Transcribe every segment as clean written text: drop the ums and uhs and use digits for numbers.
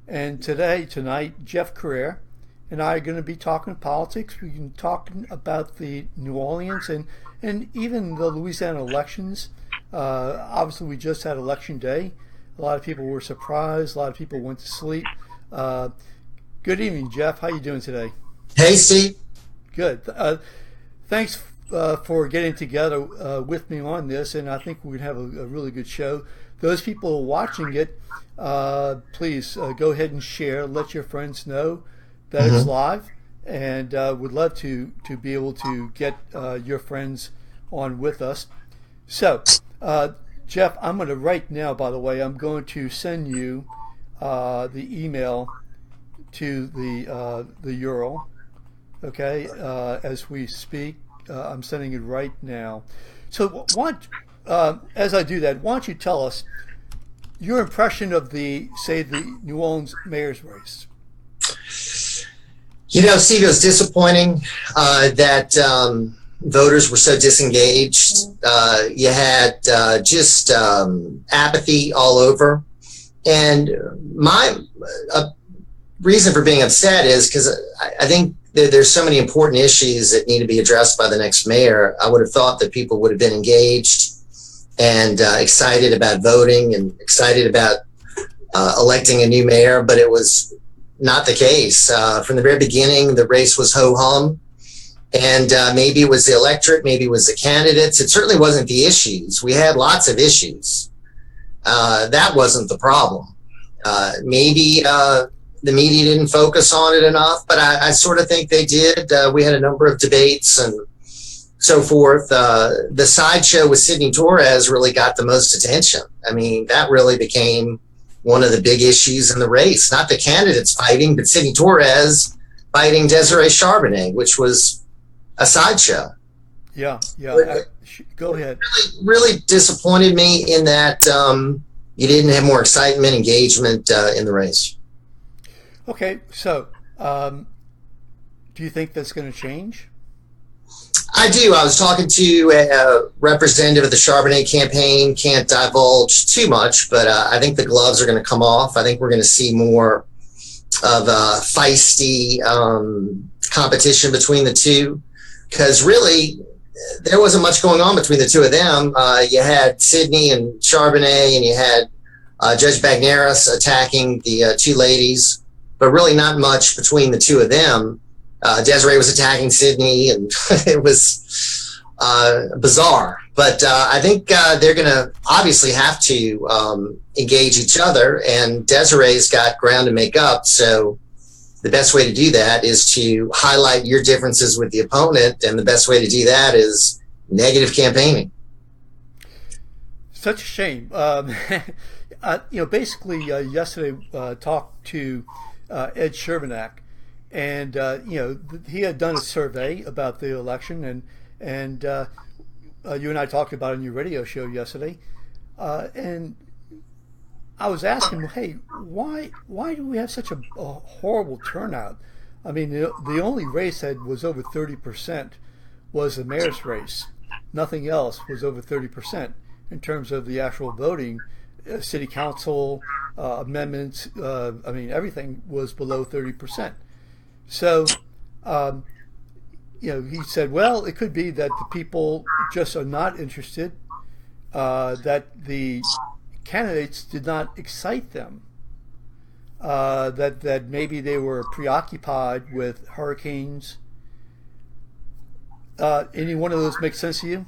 And tonight, Jeff Crouere and I are going to be talking politics. We're going to be talking about the New Orleans and even the Louisiana elections. Obviously, we just had election day. A lot of people were surprised. A lot of people went to sleep. Good evening, Jeff. How you doing today? Hey, Steve. Good. Thanks for getting together with me on this, and I think we're going to have a really good show. Those people watching it, please go ahead and share. Let your friends know that it's live, and would love to be able to get your friends on with us. So, Jeff, I'm going to right now, by the way, I'm going to send you the email to the URL, okay, as we speak. I'm sending it right now. So as I do that, why don't you tell us your impression of the New Orleans mayor's race? You know, Steve, it was disappointing that voters were so disengaged. You had just apathy all over. And my reason for being upset is because I think there's so many important issues that need to be addressed by the next mayor. I would have thought that people would have been engaged and excited about voting and excited about electing a new mayor, but it was not the case. From the very beginning, the race was ho-hum, and maybe it was the electorate, maybe it was the candidates. It certainly wasn't the issues. We had lots of issues. That wasn't the problem. Maybe the media didn't focus on it enough, but I sort of think they did. We had a number of debates and so forth. The sideshow with Sidney Torres really got the most attention. I mean, that really became one of the big issues in the race. Not the candidates fighting, but Sidney Torres fighting Desiree Charbonnet, which was a sideshow. Yeah. Go ahead. Really disappointed me in that you didn't have more excitement, engagement in the race. Okay, so do you think that's going to change? I do. I was talking to a representative of the Charbonnet campaign. Can't divulge too much, but I think the gloves are going to come off. I think we're going to see more of a feisty competition between the two, because really there wasn't much going on between the two of them. You had Sidney and Charbonnet, and you had Judge Bagneris attacking the two ladies, but really not much between the two of them. Desiree was attacking Sidney, and it was bizarre. But I think they're going to obviously have to engage each other, and Desiree's got ground to make up. So the best way to do that is to highlight your differences with the opponent, and the best way to do that is negative campaigning. Such a shame. Basically, yesterday talked to Ed Charbonnet, and he had done a survey about the election, and you and I talked about it on your radio show yesterday, and I was asking him, hey, why do we have such a horrible turnout? I mean, the only race that was over 30% was the mayor's race. Nothing else was over 30% in terms of the actual voting. City council amendments, everything was below 30%. So, he said, well, it could be that the people just are not interested, that the candidates did not excite them, that maybe they were preoccupied with hurricanes. Any one of those make sense to you?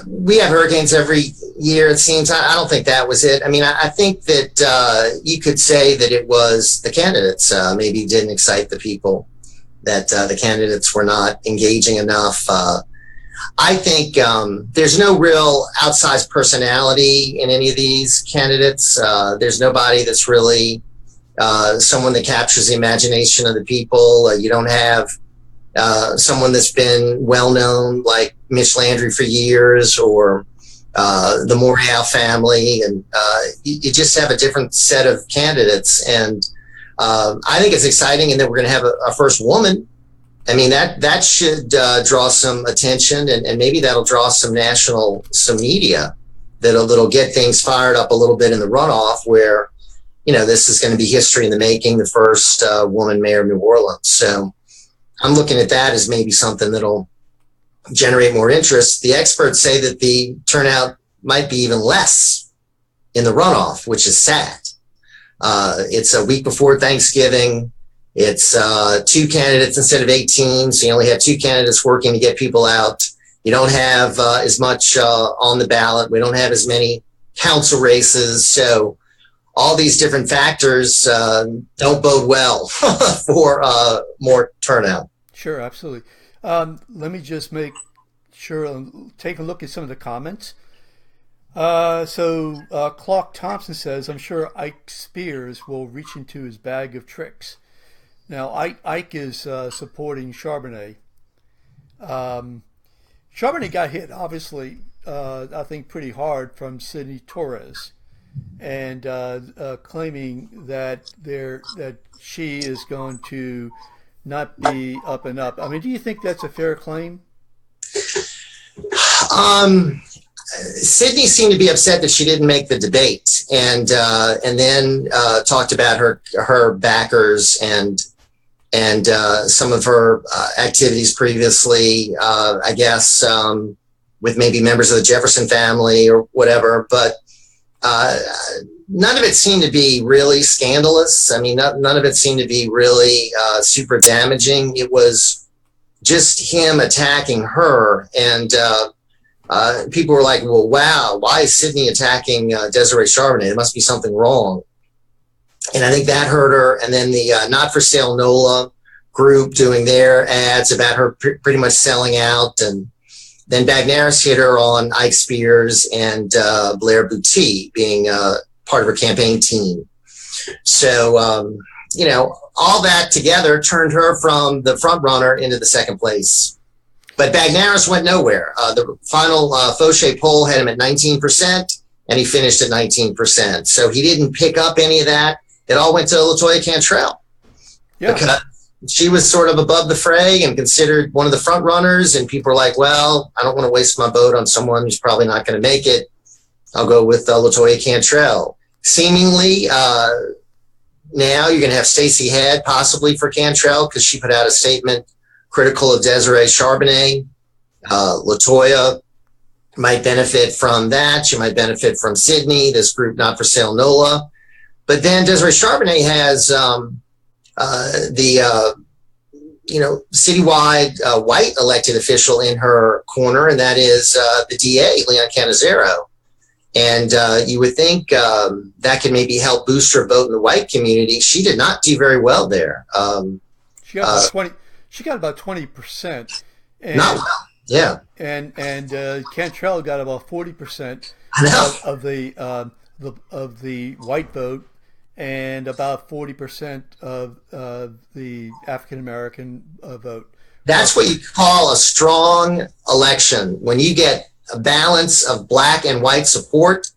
We have hurricanes every year, it seems. I don't think that was it. I mean, I think that you could say that it was the candidates maybe didn't excite the people, that the candidates were not engaging enough. I think there's no real outsized personality in any of these candidates. There's nobody that's really someone that captures the imagination of the people. You don't have someone that's been well known like Mitch Landry for years, or the Morial family, and you just have a different set of candidates. And I think it's exciting, and that we're going to have a first woman. I mean, that should draw some attention, and maybe that'll draw some media that'll get things fired up a little bit in the runoff, where, this is going to be history in the making, the first woman mayor of New Orleans. So I'm looking at that as maybe something that'll generate more interest. The experts say that the turnout might be even less in the runoff, which is sad. It's a week before Thanksgiving. It's 2 candidates instead of 18, so you only have 2 candidates working to get people out. You don't have as much on the ballot. We don't have as many council races. So all these different factors don't bode well for more turnout. Sure, absolutely. Let me just make sure and take a look at some of the comments. Clark Thompson says, I'm sure Ike Spears will reach into his bag of tricks. Now, Ike is supporting Charbonnet. Charbonnet got hit, obviously, I think pretty hard from Sidney Torres, and claiming that she is going to not be up and up. I mean, do you think that's a fair claim? Sidney seemed to be upset that she didn't make the debate, and then talked about her backers and some of her activities previously, I guess, with maybe members of the Jefferson family or whatever. But none of it seemed to be really scandalous. I mean, none of it seemed to be really super damaging. It was just him attacking her, and people were like, well, wow, why is Sidney attacking Desiree Charbonnet? There must be something wrong. And I think that hurt her. And then the Not For Sale NOLA group doing their ads about her pretty much selling out. And then Bagnaris hit her on Ike Spears and Blair Boutte being part of her campaign team. So, all that together turned her from the front runner into the second place. But Bagnaris went nowhere. The final Fauché poll had him at 19%, and he finished at 19%. So he didn't pick up any of that. It all went to LaToya Cantrell. Yeah. Because she was sort of above the fray and considered one of the front runners, and people were like, well, I don't want to waste my vote on someone who's probably not going to make it. I'll go with LaToya Cantrell. Seemingly, now you're going to have Stacey Head possibly for Cantrell, because she put out a statement critical of Desiree Charbonnet. LaToya might benefit from that. She might benefit from Sidney, this group Not For Sale NOLA. But then Desiree Charbonnet has the citywide white elected official in her corner, and that is the DA, Leon Cannizzaro. And you would think that could maybe help boost her vote in the white community. She did not do very well there. She got about 20%. Not well, yeah. And Cantrell got about 40% of the white vote, and about 40% of the African American vote. That's what you call a strong election, when you get a balance of black and white support,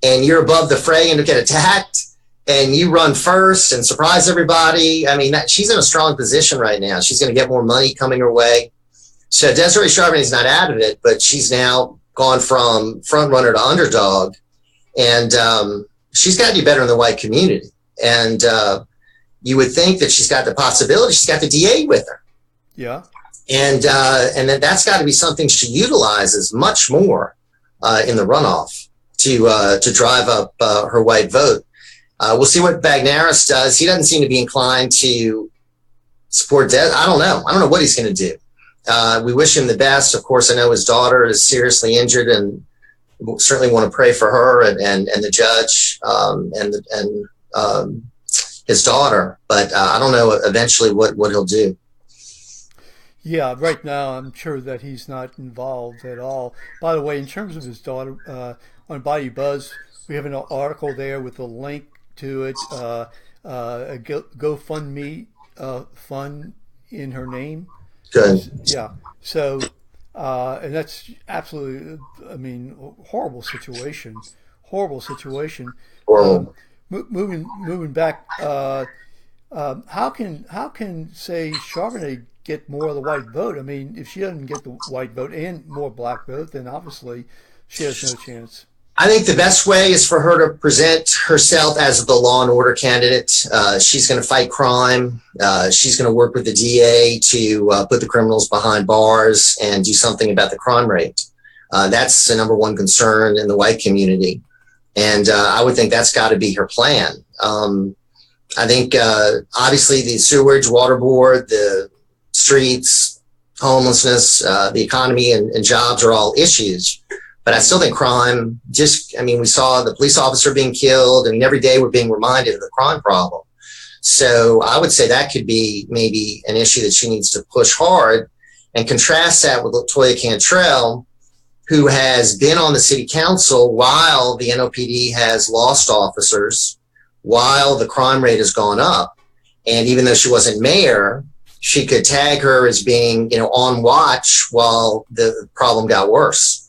and you're above the fray and you get attacked, and you run first and surprise everybody. I mean, she's in a strong position right now. She's going to get more money coming her way. So Desiree Charbonnet's not out of it, but she's now gone from front runner to underdog, and she's got to do better in the white community. And you would think that she's got the possibility. She's got the DA with her. Yeah. And that's got to be something she utilizes much more in the runoff to drive up her white vote. We'll see what Bagnaris does. He doesn't seem to be inclined to support Des. I don't know what he's going to do. We wish him the best. Of course, I know his daughter is seriously injured, and we certainly want to pray for her and the judge and his daughter. But I don't know eventually what he'll do. Yeah, right now I'm sure that he's not involved at all. By the way, in terms of his daughter, on Bayoubuzz, we have an article there with a link to it, a GoFundMe fund in her name. Good. Yeah. So, and that's absolutely, horrible situation. Horrible. Moving back, how can say Charbonnet get more of the white vote? I mean, if she doesn't get the white vote and more black vote, then obviously she has no chance. I think the best way is for her to present herself as the law and order candidate. She's going to fight crime. She's going to work with the DA to put the criminals behind bars and do something about the crime rate. That's the number one concern in the white community. And I would think that's got to be her plan. I think, obviously, the sewage, water board, the streets, homelessness, the economy, and jobs are all issues. But I still think crime, we saw the police officer being killed. I mean, every day we're being reminded of the crime problem. So I would say that could be maybe an issue that she needs to push hard, and contrast that with LaToya Cantrell, who has been on the city council while the NOPD has lost officers, while the crime rate has gone up. And even though she wasn't mayor, she could tag her as being, on watch while the problem got worse.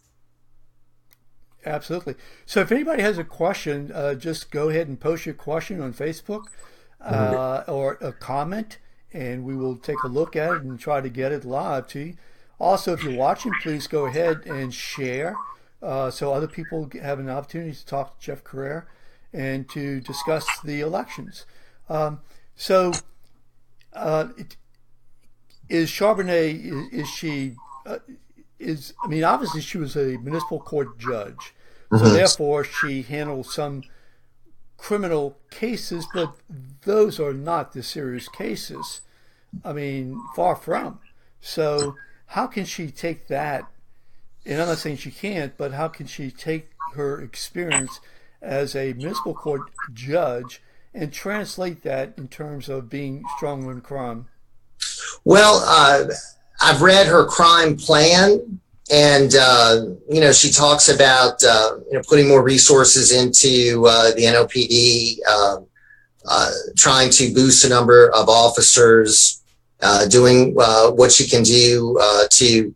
Absolutely. So if anybody has a question, just go ahead and post your question on Facebook or a comment, and we will take a look at it and try to get it live to you. Also, if you're watching, please go ahead and share so other people have an opportunity to talk to Jeff Crouere and to discuss the elections. Is Charbonnet, obviously she was a municipal court judge, so therefore she handled some criminal cases, but those are not the serious cases. Far from. So how can she take that, and I'm not saying she can't, but how can she take her experience as a municipal court judge and translate that in terms of being strong on crime? Well, I've read her crime plan, and she talks about putting more resources into the NOPD, trying to boost the number of officers, doing what she can do to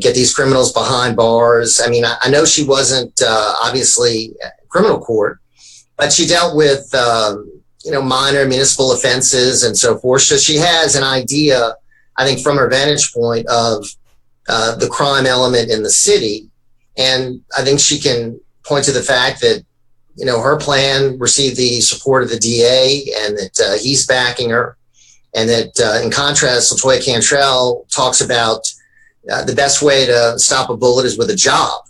get these criminals behind bars. I know she wasn't obviously criminal court, but she dealt with minor municipal offenses and so forth. So she has an idea, I think, from her vantage point of the crime element in the city. And I think she can point to the fact that, her plan received the support of the DA and that he's backing her. And that in contrast, LaToya Cantrell talks about the best way to stop a bullet is with a job.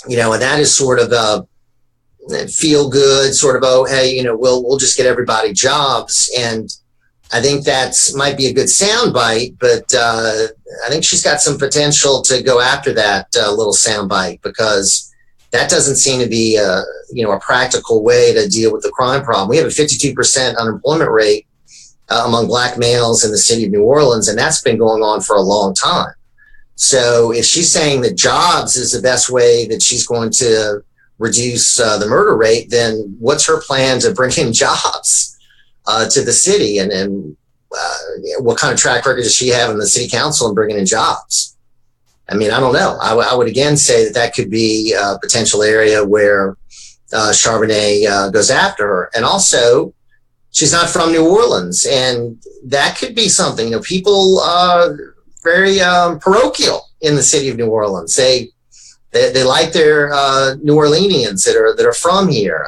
And that is sort of a feel good, sort of, oh, hey, we'll just get everybody jobs. And I think that's might be a good soundbite, but I think she's got some potential to go after that little soundbite, because that doesn't seem to be a practical way to deal with the crime problem. We have a 52% unemployment rate among Black males in the city of New Orleans, and that's been going on for a long time. So if she's saying that jobs is the best way that she's going to reduce the murder rate, then what's her plan to bring in jobs to the city, and what kind of track record does she have in the city council in bringing in jobs? I don't know. I would again say that could be a potential area where Charbonnet goes after her. And also, she's not from New Orleans, and that could be something. People are very parochial in the city of New Orleans. They like their New Orleanians that are from here.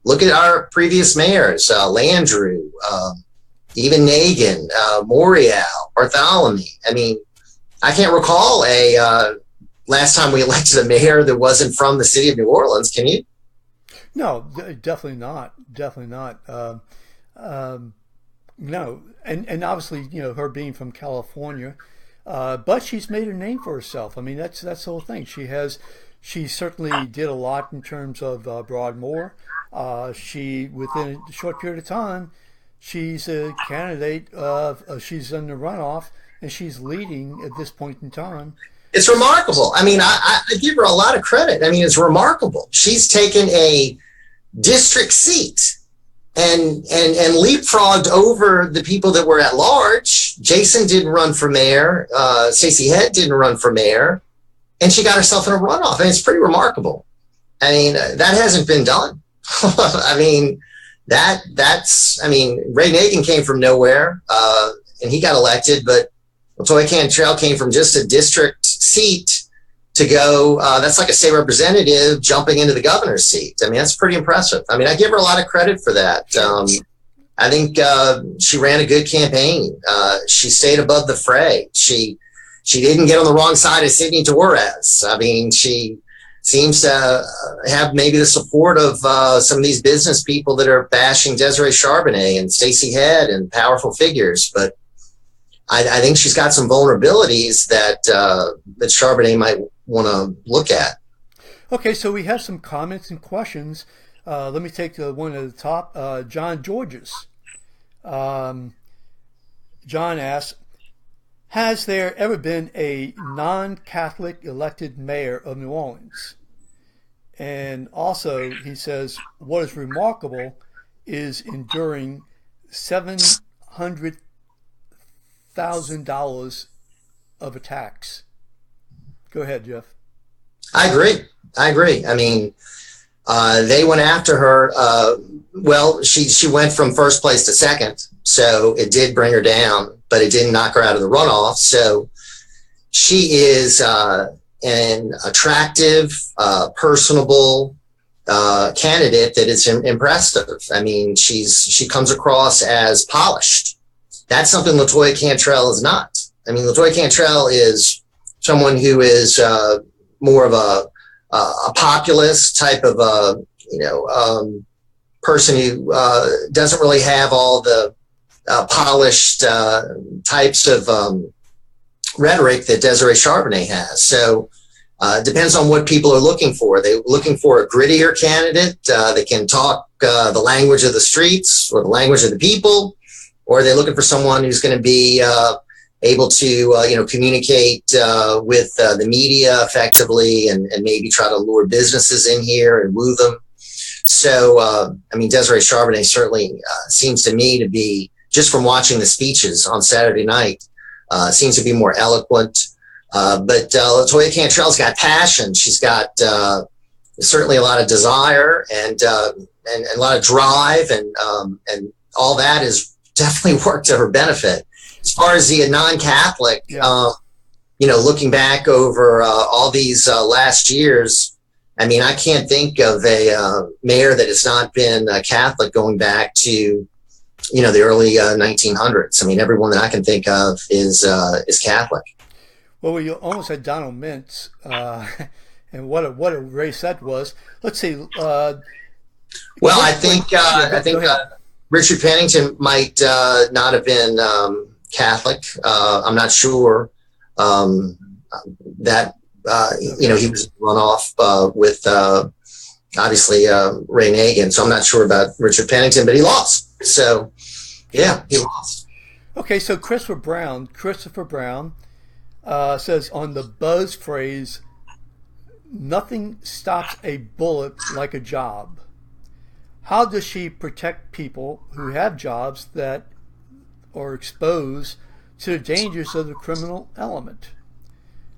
Look at our previous mayors, Landrieu, even Nagin, Morial, Bartholomew. I can't recall a last time we elected a mayor that wasn't from the city of New Orleans. Can you? No, definitely not. Definitely not. No, and obviously, her being from California, but she's made a name for herself. That's the whole thing. She certainly did a lot in terms of Broadmoor. She, within a short period of time, she's a candidate she's in the runoff, and she's leading at this point in time. It's remarkable. I give her a lot of credit. It's remarkable. She's taken a district seat and leapfrogged over the people that were at large. Jason didn't run for mayor. Stacey Head didn't run for mayor, and she got herself in a runoff. It's pretty remarkable. That hasn't been done. Ray Nagin came from nowhere, and he got elected, but LaToya Cantrell came from just a district seat to go. That's like a state representative jumping into the governor's seat. I mean, that's pretty impressive. I mean, I give her a lot of credit for that. I think she ran a good campaign. She stayed above the fray. She didn't get on the wrong side of Sidney Torres. I mean, she seems to have maybe the support of some of these business people that are bashing Desiree Charbonnet and Stacey Head and powerful figures. But I think she's got some vulnerabilities that Charbonnet might want to look at. Okay, so we have some comments and questions. Let me take the one at the top. John Georges. John asks, has there ever been a non-Catholic elected mayor of New Orleans? And also, he says, what is remarkable is enduring $700,000 of attacks. Go ahead, Jeff. I agree. I mean, they went after her. Well, she went from first place to second, so it did bring her down, but it didn't knock her out of the runoff. So she is an attractive, personable candidate that is impressive. I mean, she comes across as polished. That's something LaToya Cantrell is not. I mean, LaToya Cantrell is someone who is more of a populist type of person who doesn't really have all the polished types of rhetoric that Desiree Charbonnet has. So it depends on what people are looking for. They're looking for a grittier candidate that can talk the language of the streets or the language of the people, or are they looking for someone who's going to be able to communicate with the media effectively and maybe try to lure businesses in here and woo them. So, I mean, Desiree Charbonnet certainly seems to me to be, just from watching the speeches on Saturday night, seems to be more eloquent. But LaToya Cantrell's got passion. She's got certainly a lot of desire and a lot of drive, and all that has definitely worked to her benefit. As far as the non-Catholic, looking back over all these last years, I mean, I can't think of a mayor that has not been Catholic going back to, the early 1900s. I mean, everyone that I can think of is Catholic. Well, you almost had Donald Mintz, and what a race that was. Let's see. I think Richard Pennington might not have been Catholic. I'm not sure that he was run off with obviously Ray Nagin. So I'm not sure about Richard Pennington, but he lost. So yeah, he lost. Okay, so Christopher Brown says on the buzz phrase, "Nothing stops a bullet like a job." How does she protect people who have jobs that are exposed to the dangers of the criminal element?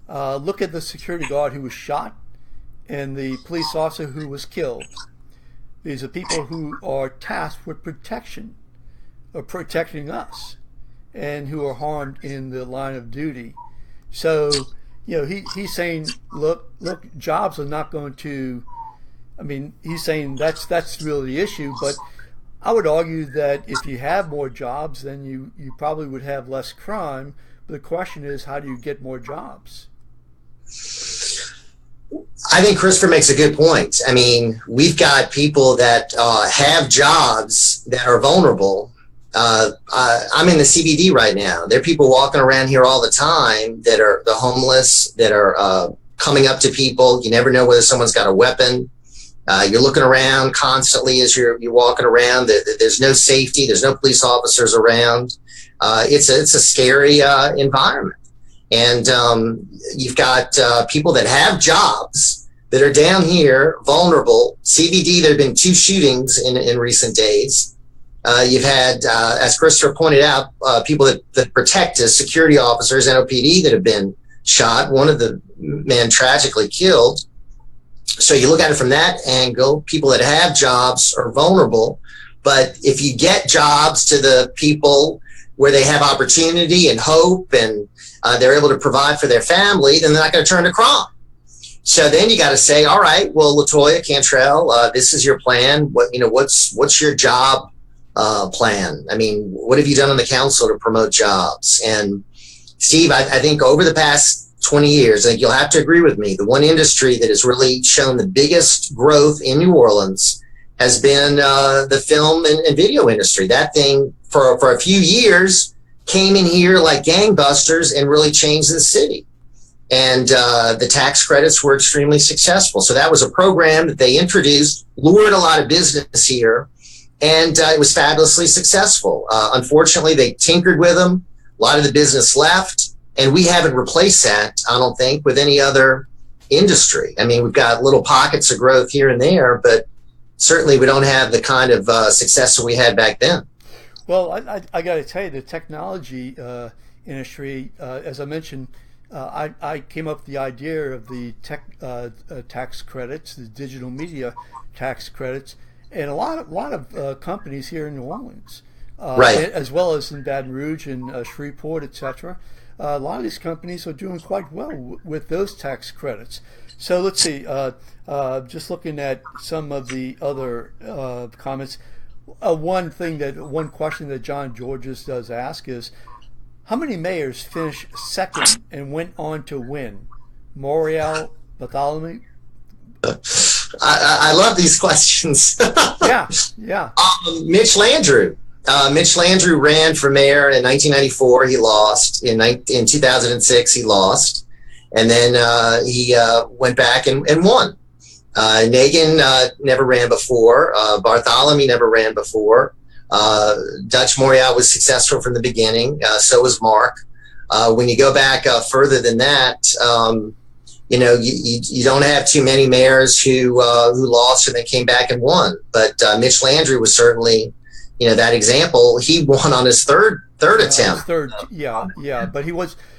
Look at the security guard who was shot and the police officer who was killed. These are people who are tasked with protection, or protecting us, and who are harmed in the line of duty. So, he's saying, look, jobs are not going to. I mean, he's saying that's really the issue, but I would argue that if you have more jobs, then you probably would have less crime. But the question is, how do you get more jobs? I think Christopher makes a good point. I mean, we've got people that have jobs that are vulnerable. I'm in the CBD right now. There are people walking around here all the time that are the homeless, that are coming up to people. You never know whether someone's got a weapon. You're looking around constantly as you're walking around. There's no safety. There's no police officers around. It's a scary environment. And you've got people that have jobs that are down here, vulnerable. CBD, there have been 2 shootings in recent days. You've had, as Christopher pointed out, people that protect us, security officers, NOPD, that have been shot. One of the men tragically killed. So you look at it from that angle. People that have jobs are vulnerable. But if you get jobs to the people where they have opportunity and hope and they're able to provide for their family, then they're not going to turn to crime. So then you got to say, all right, well, LaToya Cantrell, this is your plan. What's your job plan? I mean, what have you done on the council to promote jobs? And Steve, I think over the past 20 years, I think you'll have to agree with me, the one industry that has really shown the biggest growth in New Orleans has been the film and video industry. That thing, for a few years, came in here like gangbusters and really changed the city. And the tax credits were extremely successful. So that was a program that they introduced, lured a lot of business here, and it was fabulously successful. Unfortunately, they tinkered with them. A lot of the business left, and we haven't replaced that, I don't think, with any other industry. I mean, we've got little pockets of growth here and there, but certainly we don't have the kind of success that we had back then. Well, I got to tell you, the technology industry, as I mentioned, I came up with the idea of the tech tax credits, the digital media tax credits, and a lot of companies here in New Orleans, Right. as well as in Baton Rouge and Shreveport, etc. A lot of these companies are doing quite well with those tax credits. So let's see. Just looking at some of the other comments, one question that John Georges does ask is, how many mayors finished second and went on to win? Morial, Bartholomew? I love these questions. Yeah. Mitch Landrieu. Mitch Landrieu ran for mayor in 1994. He lost. In 2006, he lost. And then he went back and won. Nagin never ran before. Bartholomew never ran before. Dutch Morial was successful from the beginning. So was Mark. When you go back further than that, you don't have too many mayors who lost and then came back and won. But Mitch Landrieu was certainly, that example. He won on his third attempt. But he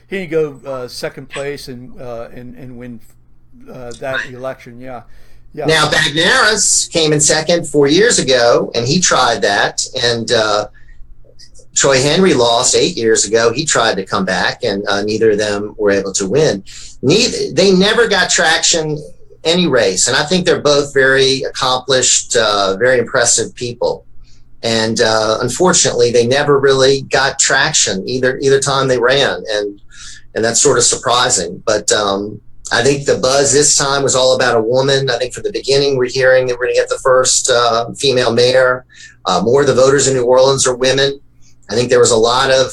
didn't go second place and win that election. Yeah. Now Bagnaras came in second 4 years ago, and he tried that. And Troy Henry lost 8 years ago. He tried to come back, and neither of them were able to win. They never got traction any race, and I think they're both very accomplished, very impressive people. And unfortunately, they never really got traction either time they ran, and that's sort of surprising. But I think the buzz this time was all about a woman. I think from the beginning we're hearing that we're going to get the first female mayor. More of the voters in New Orleans are women. I think there was a lot of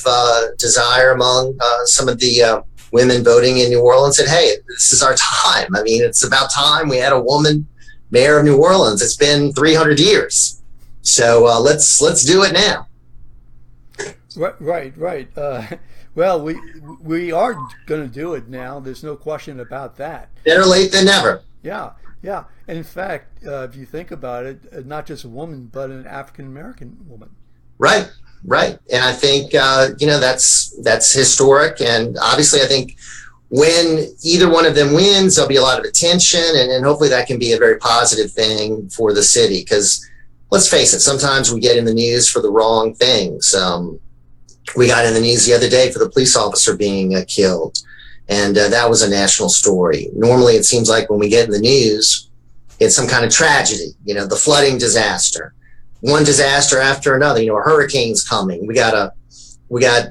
desire among some of the women voting in New Orleans that, hey, this is our time. I mean, it's about time we had a woman mayor of New Orleans. It's been 300 years. So let's do it now. Right. Well, we are going to do it now. There's no question about that. Better late than never. Yeah. And in fact, if you think about it, not just a woman, but an African American woman. Right. And I think that's historic. And obviously, I think when either one of them wins, there'll be a lot of attention, and hopefully that can be a very positive thing for the city. Because let's face it, sometimes we get in the news for the wrong things. We got in the news the other day for the police officer being killed, and that was a national story. Normally, it seems like when we get in the news, it's some kind of tragedy, the flooding disaster, one disaster after another. A hurricane's coming. We got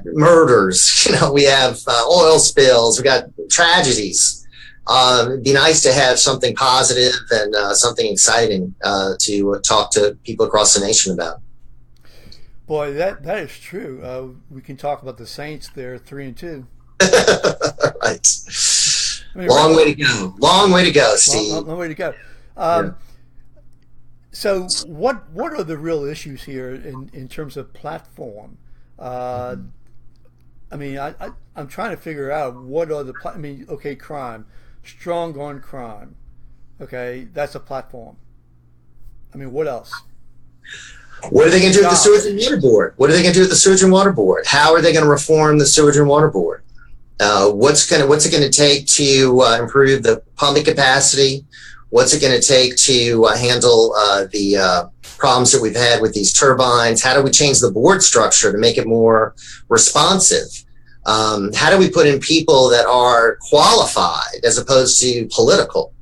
murders. We have oil spills. We got tragedies. It'd be nice to have something positive and something exciting to talk to people across the nation about. Boy, that is true. We can talk about the Saints. They're 3-2. Right. Long way to go, Steve. Long way to go. So what are the real issues here in terms of platform? I'm trying to figure out what are the crime, strong on crime. Okay, that's a platform. What else? What are they going to do with the Sewage and Water Board? What are they going to do with the Sewage and Water Board? How are they going to reform the Sewage and Water Board? What's it going to take to improve the pumping capacity? What's it going to take to handle the problems that we've had with these turbines? How do we change the board structure to make it more responsive? How do we put in people that are qualified as opposed to political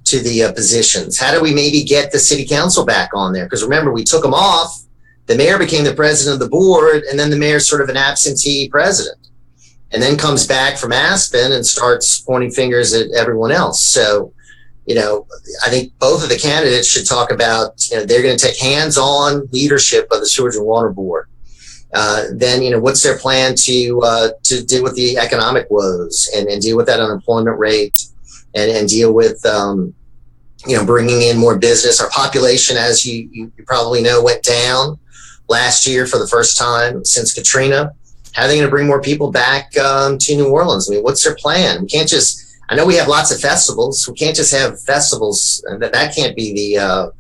to the positions? How do we maybe get the city council back on there? Because remember, we took them off. The mayor became the president of the board, and then the mayor's sort of an absentee president, and then comes back from Aspen and starts pointing fingers at everyone else. So, I think both of the candidates should talk about, they're going to take hands-on leadership of the Sewage and Water Board. Then, what's their plan to deal with the economic woes and deal with that unemployment rate and deal with, bringing in more business. Our population, as you probably know, went down last year for the first time since Katrina. How are they going to bring more people back to New Orleans? I mean, what's their plan? We can't just, I know we have lots of festivals. We can't just have festivals. That can't be the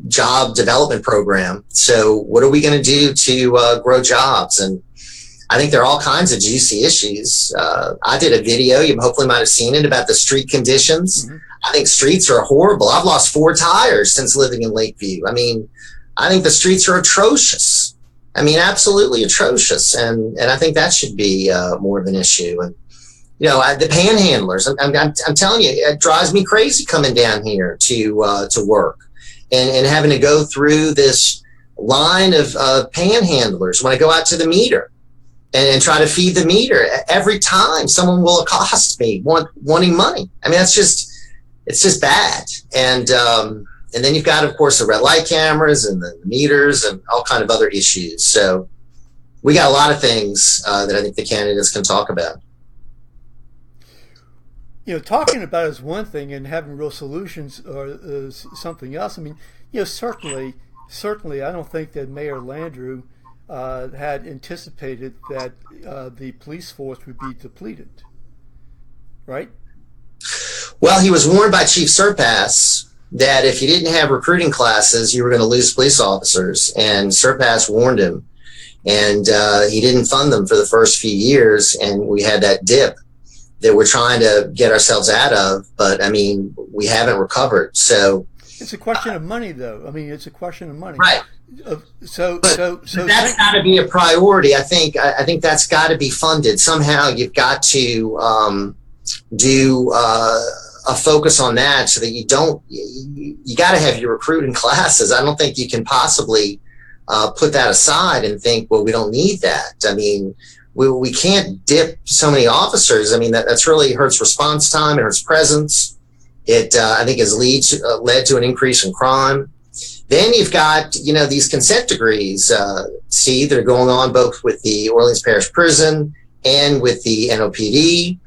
job development program. So what are we going to do to grow jobs? And I think there are all kinds of juicy issues. I did a video, you hopefully might have seen it, about the street conditions. Mm-hmm. I think streets are horrible. I've lost 4 tires since living in Lakeview. I mean, I think the streets are atrocious. I mean, absolutely atrocious. And I think that should be more of an issue. And, the panhandlers, I'm telling you, it drives me crazy coming down here to work and having to go through this line of panhandlers when I go out to the meter and try to feed the meter. Every time someone will accost me wanting money. I mean, it's just bad. And then you've got, of course, the red light cameras and the meters and all kind of other issues. So we got a lot of things that I think the candidates can talk about. Talking about it is one thing, and having real solutions is something else. I mean, certainly, I don't think that Mayor Landrieu had anticipated that the police force would be depleted, right? Well, he was warned by Chief Surpass that if you didn't have recruiting classes, you were going to lose police officers, and Surpass warned him, and he didn't fund them for the first few years, and we had that dip that we're trying to get ourselves out of, but I mean, we haven't recovered. So it's a question of money, though. I mean, it's a question of money, right? So that's got to be a priority. I think that's got to be funded somehow. You've got to do a focus on that, so that you got to have your recruiting classes. I don't think you can possibly put that aside and think, well, we don't need that. I mean, we can't dip so many officers. I mean, that's really hurts response time. It hurts presence. It, I think, has led to an increase in crime. Then you've got, these consent decrees, that are going on both with the Orleans Parish Prison and with the NOPD.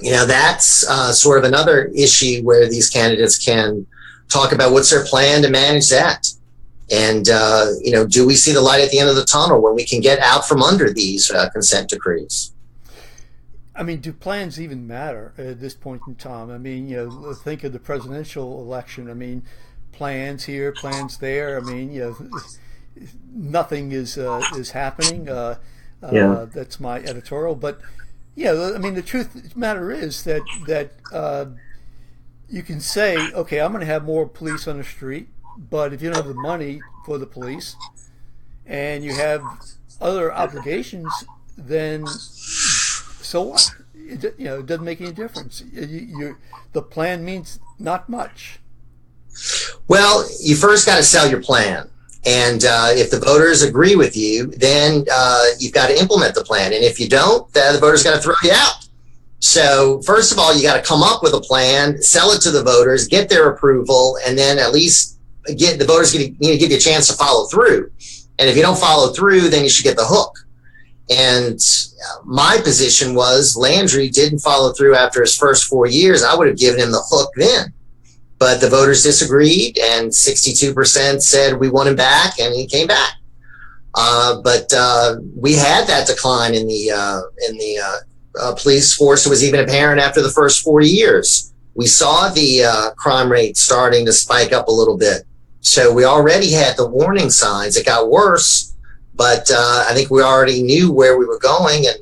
That's sort of another issue where these candidates can talk about what's their plan to manage that. And, do we see the light at the end of the tunnel when we can get out from under these consent decrees? I mean, do plans even matter at this point in time? I mean, think of the presidential election. I mean, plans here, plans there. I mean, nothing is happening. That's my editorial. But, I mean, the truth of the matter is that you can say, okay, I'm going to have more police on the street. But if you don't have the money for the police and you have other obligations, then so what? It doesn't make any difference. The plan means not much. Well, you first got to sell your plan. And if the voters agree with you, then you've got to implement the plan. And if you don't, then the voters got to throw you out. So first of all, you got to come up with a plan, sell it to the voters, get their approval, and then at least the voters need to give you a chance to follow through. And if you don't follow through, then you should get the hook. And my position was Landry didn't follow through after his first 4 years. I would have given him the hook then. But the voters disagreed, and 62% said we want him back, and he came back. But we had that decline in the police force. It was even apparent after the first 4 years. We saw the crime rate starting to spike up a little bit. So we already had the warning signs. It got worse, but I think we already knew where we were going. And,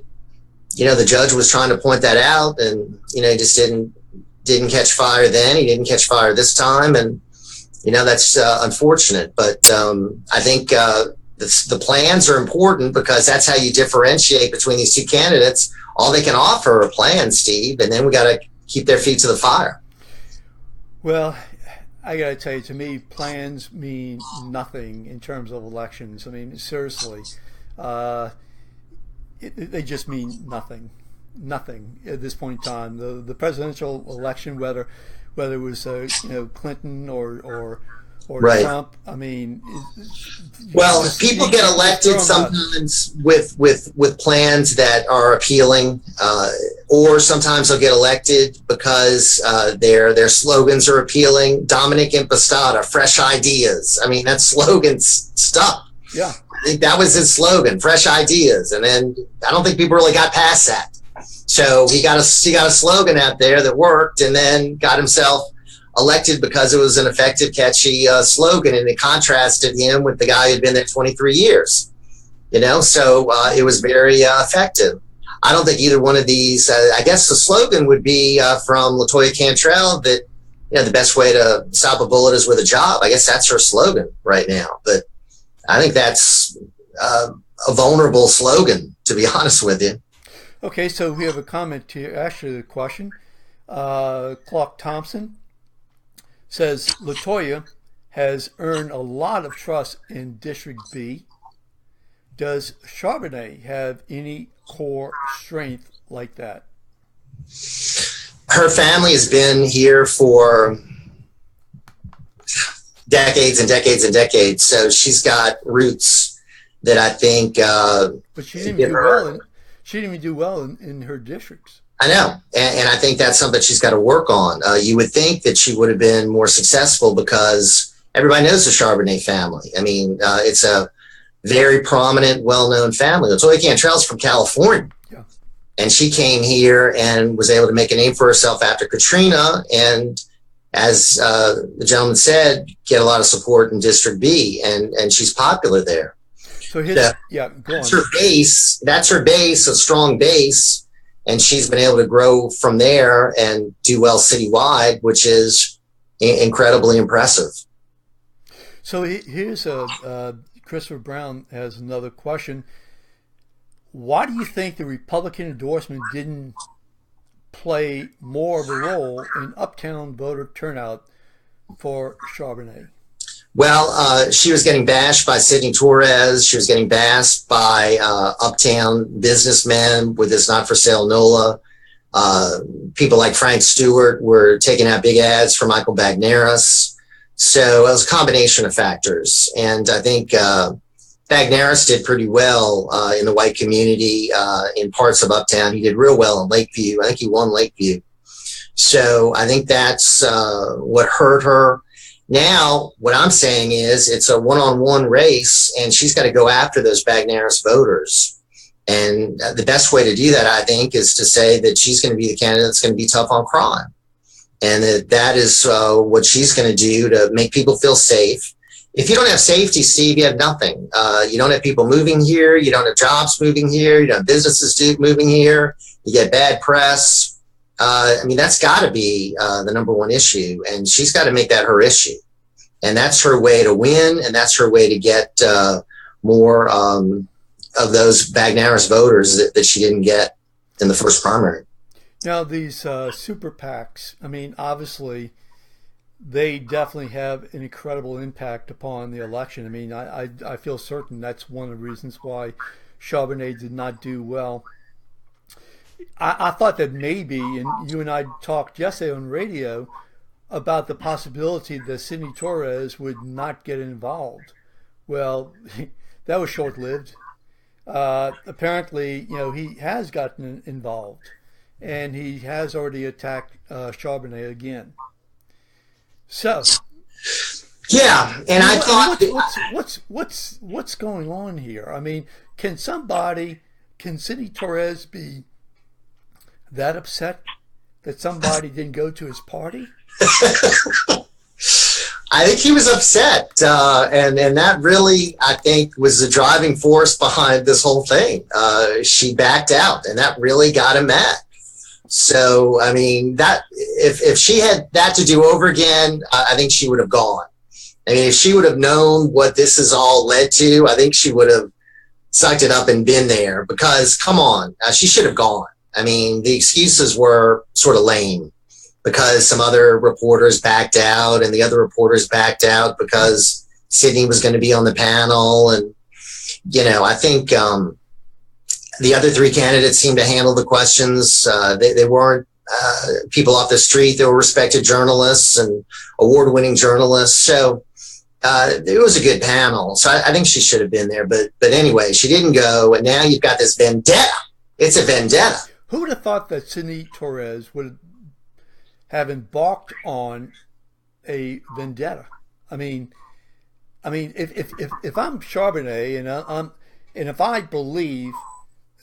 the judge was trying to point that out, and, he just didn't catch fire then. He didn't catch fire this time. And, that's unfortunate. But I think The plans are important because that's how you differentiate between these two candidates. All they can offer are plans, Steve, and then we got to keep their feet to the fire. Well, I got to tell you, to me, plans mean nothing in terms of elections. I mean, seriously, they just mean nothing. Nothing at this point in time. The presidential election, whether it was Clinton or right. Trump, I mean, well, people get elected sometimes with plans that are appealing, or sometimes they'll get elected because their slogans are appealing. Dominic Impostata, fresh ideas. I mean, that slogan stuck. Yeah, I think that was his slogan, fresh ideas, and then I don't think people really got past that. So he got a slogan out there that worked, and then got himself elected because it was an effective, catchy slogan, and it contrasted him with the guy who'd been there 23 years. So it was very effective. I don't think either one of these. I guess the slogan would be from LaToya Cantrell that the best way to stop a bullet is with a job. I guess that's her slogan right now, but I think that's a vulnerable slogan, to be honest with you. Okay, so we have a comment here, actually a question. Clark Thompson says, LaToya has earned a lot of trust in District B. Does Charbonnet have any core strength like that? Her family has been here for decades and decades and decades, so she's got roots that I think. But she didn't do well. She didn't even do well in her districts. I know, and I think that's something she's got to work on. You would think that she would have been more successful because everybody knows the Charbonnet family. I mean, it's a very prominent, well-known family. LaToya Cantrell's from California, yeah, and she came here and was able to make a name for herself after Katrina, and as the gentleman said, get a lot of support in District B, and she's popular there. So go on. That's her base. That's her base, a strong base, and she's been able to grow from there and do well citywide, which is incredibly impressive. So here's Christopher Brown has another question. Why do you think the Republican endorsement didn't play more of a role in uptown voter turnout for Charbonnet? Well, she was getting bashed by Sidney Torres. She was getting bashed by uptown businessmen with this not-for-sale NOLA. People like Frank Stewart were taking out big ads for Michael Bagneris. So it was a combination of factors. And I think Bagneris did pretty well in the white community in parts of uptown. He did real well in Lakeview. I think he won Lakeview. So I think that's what hurt her. Now, what I'm saying is it's a one-on-one race, and she's got to go after those Bagneris voters. And the best way to do that, I think, is to say that she's going to be the candidate that's going to be tough on crime. And that is what she's going to do to make people feel safe. If you don't have safety, Steve, you have nothing. You don't have people moving here. You don't have jobs moving here. You don't have businesses moving here. You get bad press. I mean, that's got to be the number one issue, and she's got to make that her issue. And that's her way to win, and that's her way to get more of those Bagneris voters that she didn't get in the first primary. Now, these super PACs, I mean, obviously, they definitely have an incredible impact upon the election. I mean, I feel certain that's one of the reasons why Charbonnet did not do well. I thought that maybe, and you and I talked yesterday on radio about the possibility that Sidney Torres would not get involved. Well, that was short-lived. Apparently, he has gotten involved, and he has already attacked Charbonnet again. So, yeah, and I thought what's going on here? I mean, can Sidney Torres be that upset that somebody didn't go to his party? I think he was upset, and that really, I think, was the driving force behind this whole thing. She backed out, and that really got him mad. So, I mean, that if she had that to do over again, I think she would have gone. I mean, if she would have known what this has all led to, I think she would have sucked it up and been there, because come on, she should have gone. I mean, the excuses were sort of lame because some other reporters backed out, and the other reporters backed out because Sidney was going to be on the panel. And, I think the other three candidates seemed to handle the questions. They weren't people off the street. They were respected journalists and award-winning journalists. So it was a good panel. So I think she should have been there. But anyway, she didn't go, and now you've got this vendetta. It's a vendetta. Who would have thought that Sidney Torres would have embarked on a vendetta? I mean, if I'm Charbonnet and if I believe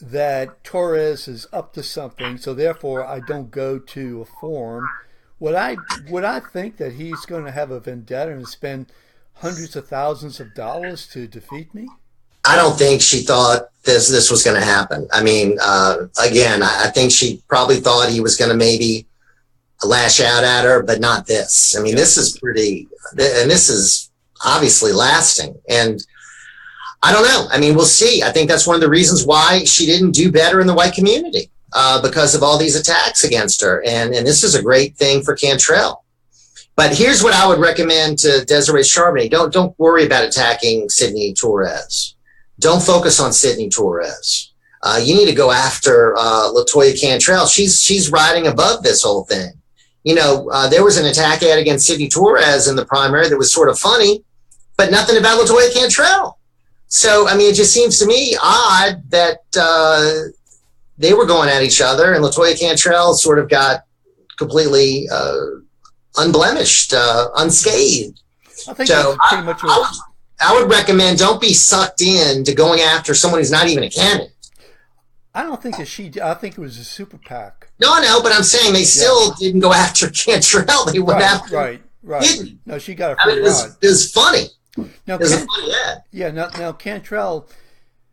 that Torres is up to something, so therefore I don't go to a forum, would I think that he's going to have a vendetta and spend hundreds of thousands of dollars to defeat me? I don't think she thought this was going to happen. I mean, again, I think she probably thought he was going to maybe lash out at her, but not this. I mean, this is pretty, and this is obviously lasting. And I don't know. I mean, we'll see. I think that's one of the reasons why she didn't do better in the white community, because of all these attacks against her. And this is a great thing for Cantrell. But here's what I would recommend to Desiree Charbonnet. Don't worry about attacking Sidney Torres. Don't focus on Sidney Torres. You need to go after LaToya Cantrell. She's riding above this whole thing. There was an attack ad against Sidney Torres in the primary that was sort of funny, but nothing about LaToya Cantrell. So, I mean, it just seems to me odd that they were going at each other, and LaToya Cantrell sort of got completely unblemished, unscathed. I think so. Pretty much I would recommend don't be sucked into going after someone who's not even a candidate. I don't think that I think it was a super PAC. No, but I'm saying they still didn't go after Cantrell. They went after Right. Sidney. No, she got a I mean, it was funny. Now, it was a funny ad. Yeah, now Cantrell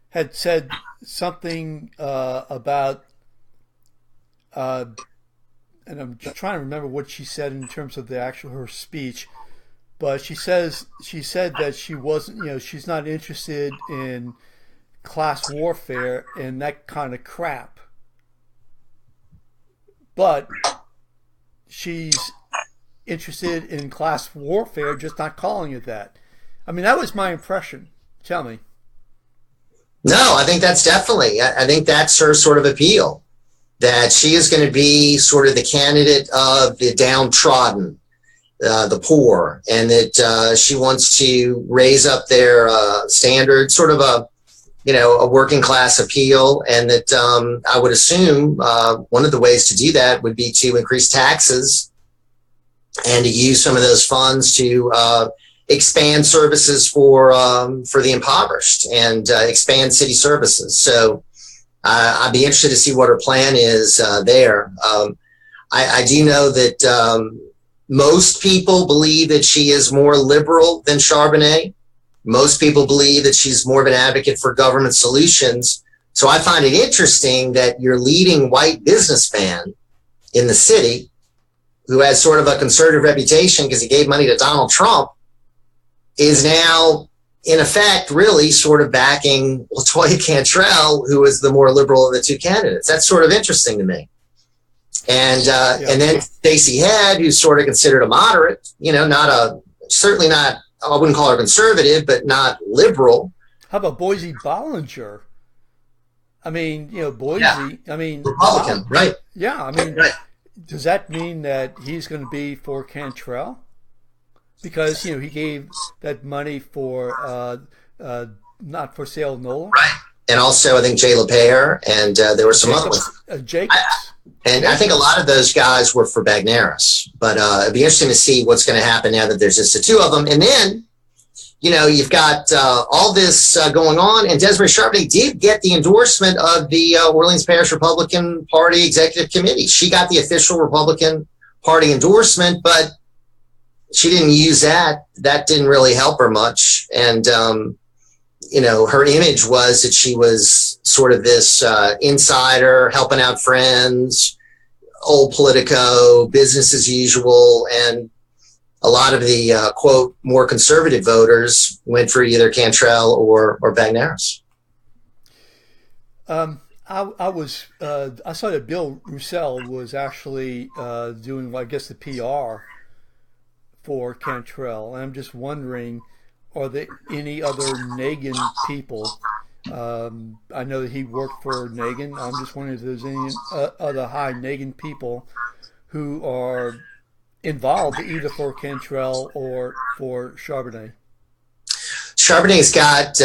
had said something about, and I'm trying to remember what she said in terms of her speech, but she said that she wasn't, she's not interested in class warfare and that kind of crap, but she's interested in class warfare, just not calling it that. I mean, that was my impression. Tell me. No, I think that's definitely, I think that's her sort of appeal, that she is going to be sort of the candidate of the downtrodden, the poor, and that she wants to raise up their standards, sort of a working class appeal, and that I would assume one of the ways to do that would be to increase taxes and to use some of those funds to expand services for the impoverished and expand city services. So I'd be interested to see what her plan is there. I do know that most people believe that she is more liberal than Charbonnet. Most people believe that she's more of an advocate for government solutions. So I find it interesting that your leading white businessman in the city, who has sort of a conservative reputation because he gave money to Donald Trump, is now, in effect, really sort of backing LaToya Cantrell, who is the more liberal of the two candidates. That's sort of interesting to me. And and then Stacey Head, who's sort of considered a moderate, certainly not, I wouldn't call her conservative, but not liberal. How about Boise Bollinger? I mean, Boise, I mean, Republican, right? Yeah, I mean, right. Does that mean that he's going to be for Cantrell? Because, he gave that money for not for sale NOLA. Right. And also, I think Jay LePere, and there were some other ones. Jacobs. I think a lot of those guys were for Bagneris. But it'd be interesting to see what's going to happen now that there's just the two of them. And then, you've got all this going on. And Desiree Charbonnet did get the endorsement of the Orleans Parish Republican Party Executive Committee. She got the official Republican Party endorsement, but she didn't use that. That didn't really help her much. And, her image was that she was sort of this insider, helping out friends, old Politico, business as usual. And, a lot of the quote more conservative voters went for either Cantrell or Bagneris. I saw that Bill Roussel was actually doing, I guess, the PR for Cantrell, and I'm just wondering, are there any other Nagin people? I know that he worked for Nagin. I'm just wondering if there's any other high Nagin people who are involved either for Cantrell or for Charbonnet. Charbonnet's got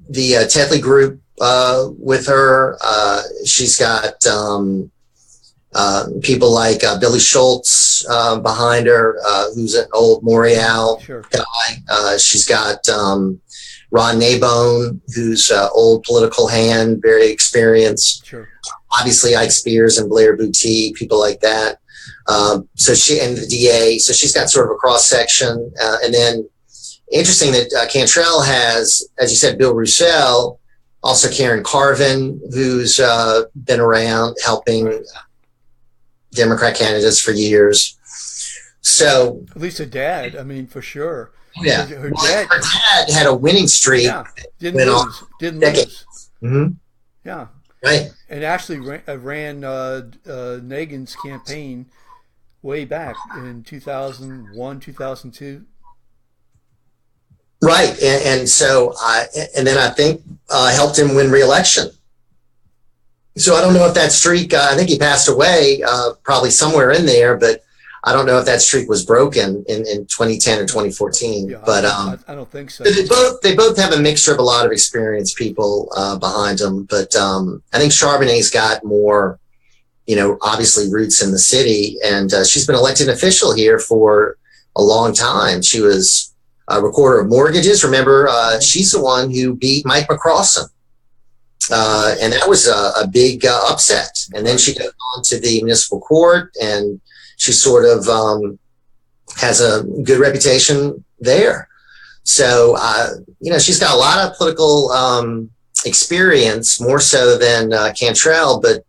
the Tetley group with her. She's got people like Billy Schultz behind her, who's an old Morial guy. She's got Ron Nabone, who's an old political hand, very experienced. Sure. Obviously, Ike Spears and Blair Boutte, people like that. So she and the DA. So she's got sort of a cross section, and then interesting that Cantrell has, as you said, Bill Roussel, also Karen Carvin, who's been around helping Democrat candidates for years. So at least her dad, I mean, for sure. Yeah, her dad had a winning streak. Yeah, didn't lose. Mm-hmm. Yeah, right. And actually ran Nagin's campaign way back in 2001, 2002. Right, and so and then I think helped him win re-election. So I don't know if that streak. I think he passed away, probably somewhere in there, but I don't know if that streak was broken in 2010 or 2014. Yeah, but I don't think so. They both have a mixture of a lot of experienced people behind them. But I think Charbonnet's got more, obviously roots in the city, and she's been elected official here for a long time. She was a recorder of mortgages. Remember, she's the one who beat Mike McCrossan. And that was a big upset. And then she goes on to the municipal court, and she sort of has a good reputation there. So, she's got a lot of political experience, more so than Cantrell, but,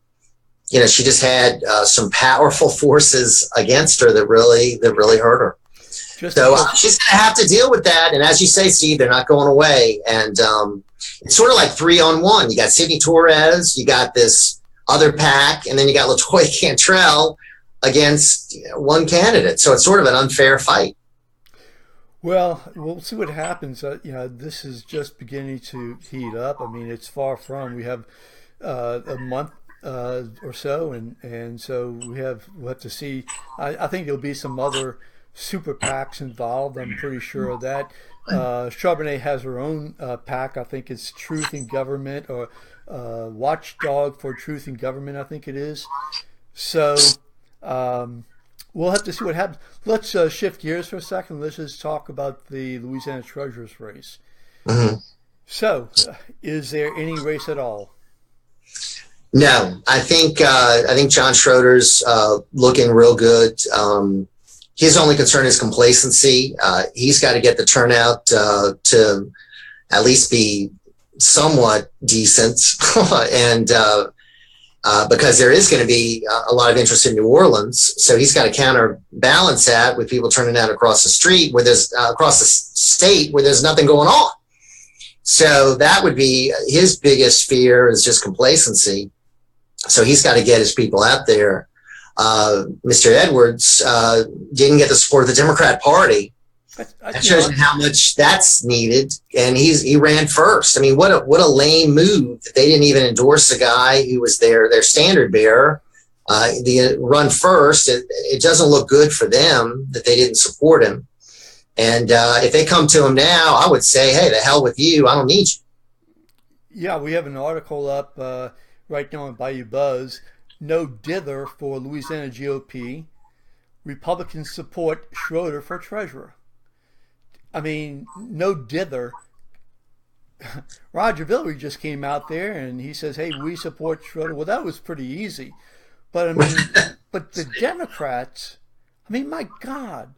she just had some powerful forces against her that really hurt her. So she's going to have to deal with that. And as you say, Steve, they're not going away. And it's sort of like 3-on-1. You got Sidney Torres, you got this other pack, and then you got LaToya Cantrell against one candidate. So it's sort of an unfair fight. Well, we'll see what happens. This is just beginning to heat up. I mean, it's far from. We have a month or so, and so we'll have to see. I think there'll be some other super PACs involved. I'm pretty sure of that. Charbonnet has her own PAC. I think it's Truth in Government, or Watchdog for Truth in Government, I think it is. So we'll have to see what happens. Let's shift gears for a second. Let's just talk about the Louisiana Treasurer's race. Mm-hmm. So is there any race at all? No, I think John Schroeder's looking real good. His only concern is complacency. He's got to get the turnout to at least be somewhat decent, and because there is going to be a lot of interest in New Orleans, so he's got to counterbalance that with people turning out across the street, where there's across the state where there's nothing going on. So that would be his biggest fear, is just complacency. So he's got to get his people out there. Mr. Edwards didn't get the support of the Democrat Party. That shows you how much that's needed, and he ran first. I mean, what a lame move that they didn't even endorse the guy who was their standard bearer. The run first, it doesn't look good for them that they didn't support him. And if they come to him now, I would say, hey, the hell with you. I don't need you. Yeah, we have an article up right now on Bayoubuzz. No dither for Louisiana GOP. Republicans support Schroeder for treasurer. I mean, no dither. Roger Villery just came out there and he says, hey, we support Schroeder. Well, that was pretty easy. But I mean, but the Democrats, I mean, my God,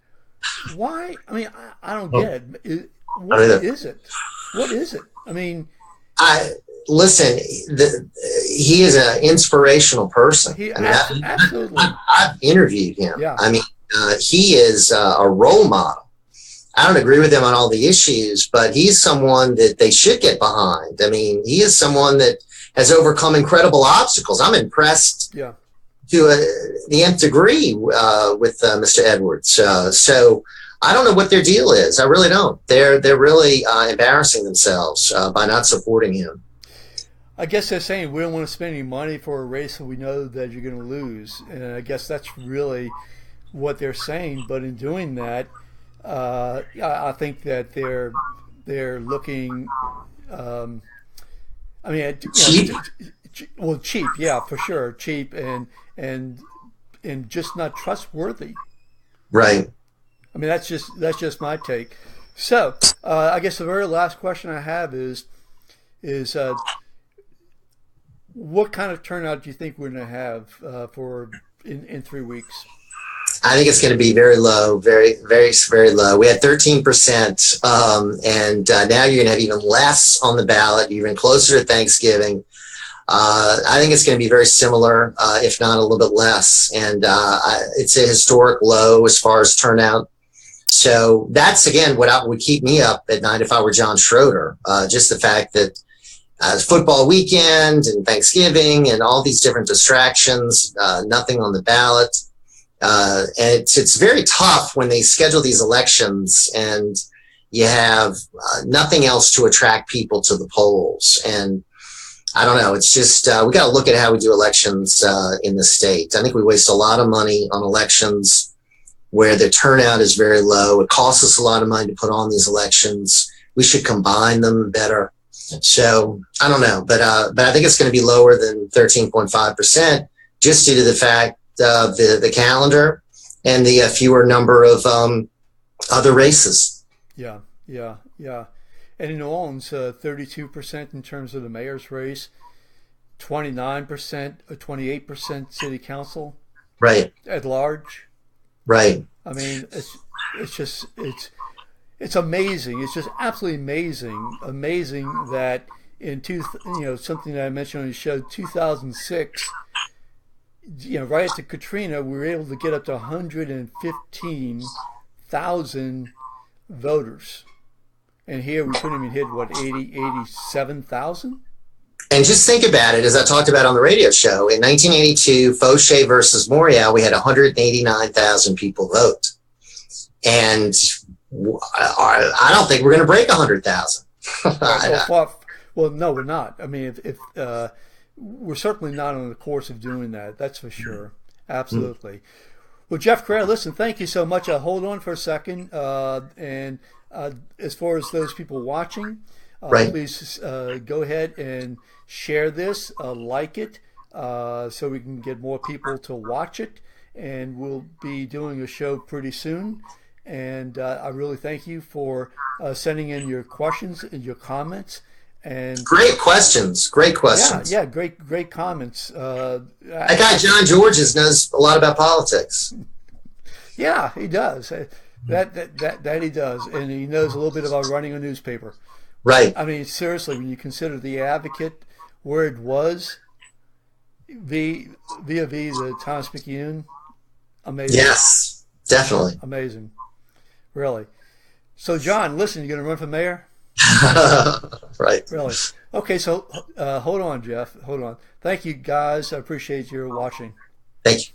why? I mean, I don't get it. What is it? What is it? I mean, listen, he is an inspirational person. Absolutely. I've interviewed him. Yeah. I mean, he is a role model. I don't agree with him on all the issues, but he's someone that they should get behind. I mean, he is someone that has overcome incredible obstacles. I'm impressed to the nth degree with Mr. Edwards. So I don't know what their deal is. I really don't. They're really embarrassing themselves by not supporting him. I guess they're saying we don't want to spend any money for a race that we know that you're going to lose, and I guess that's really what they're saying. But in doing that, I think that they're looking. I mean, cheap. Well, cheap, yeah, for sure, cheap and just not trustworthy. Right. I mean, that's just my take. So, I guess the very last question I have is what kind of turnout do you think we're going to have for in 3 weeks? I think it's going to be very low, very, very, very low. We had 13%, and now you're going to have even less on the ballot, even closer to Thanksgiving. I think it's going to be very similar, if not a little bit less. And it's a historic low as far as turnout. So that's, again, what would keep me up at night if I were John Schroeder. Just the fact that football weekend and Thanksgiving and all these different distractions, nothing on the ballot. And it's very tough when they schedule these elections and you have nothing else to attract people to the polls. And I don't know. It's just we got to look at how we do elections in the state. I think we waste a lot of money on elections where the turnout is very low. It costs us a lot of money to put on these elections. We should combine them better. So I don't know, but I think it's going to be lower than 13.5% just due to the fact the calendar and the fewer number of other races. Yeah. And in New Orleans, 32% in terms of the mayor's race, 29% or 28% city council. Right. At large. Right. I mean, it's amazing. It's just absolutely amazing that something that I mentioned on the show, 2006. Right after Katrina, we were able to get up to 115,000 voters. And here we couldn't even hit, 87,000? And just think about it, as I talked about on the radio show, in 1982, Fauché versus Morial, we had 189,000 people vote. And I don't think we're going to break 100,000. Well, no, we're not. I mean, if we're certainly not on the course of doing that. That's for sure. Absolutely. Well, Jeff Crouere, listen, thank you so much. Hold on for a second. And as far as those people watching, please go ahead and share this, like it, so we can get more people to watch it. And we'll be doing a show pretty soon. And I really thank you for sending in your questions and your comments. And great questions. Yeah, great comments. That guy John Georges knows a lot about politics. Yeah, he does. That he does, and he knows a little bit about running a newspaper. Right. I mean, seriously, when you consider the Advocate, where it was, via the Times-Picayune, amazing. Yes, definitely. Amazing. Really. So, John, listen, you're going to run for mayor? Right. Really. Okay, so hold on, Jeff. Hold on. Thank you, guys. I appreciate your watching. Thank you.